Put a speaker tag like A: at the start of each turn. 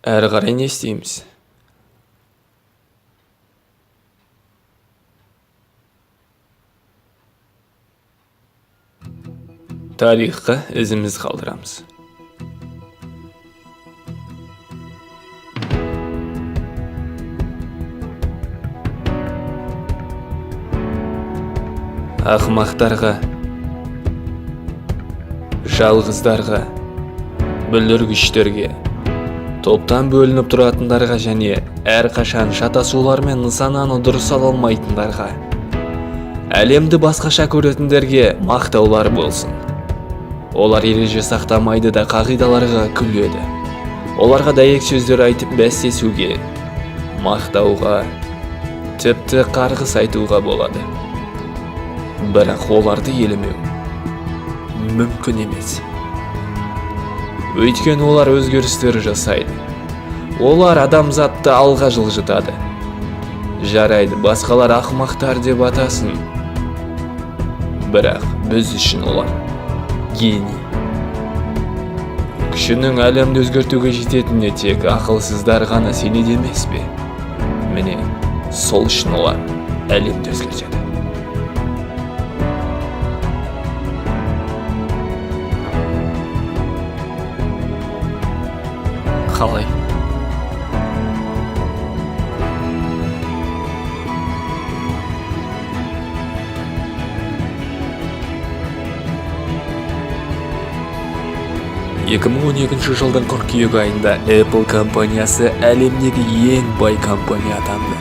A: Әрі қарай не істейміз? Тарихқа ізіміз қалдырамыз. Ақымақтарға, жалғыздарға, бүлдіргіштерге, топтан бөлініп тұратындарға және әрқашан шатасулар мен нысананы дұрыс ала алмайтындарға, әлемді басқаша көретіндерге мақтаулар болсын. Олар ереже сақтамайды да қағидаларға күледі. Оларға дәйек сөздер айтып бәстесуге, мақтауға, тіпті қарғыс айтуға болады. Бірақ оларды елемеу мүмкін емес. Өйткені олар өзгерістер жасайды. Олар адамзатты алға жылжытады. Жарайды, басқалар ақымақтар деп атасын. Бірақ біз үшін олар гений. Күшінің әлемді өзгертуге жететініне тек ақылсыздар ғана сенеді емес пе? Міне, сол үшін олар әлемді өзгертеді. Қалай? жылдың қыркүйек айында Apple компаниясы әлемдегі ең бай компания атанды.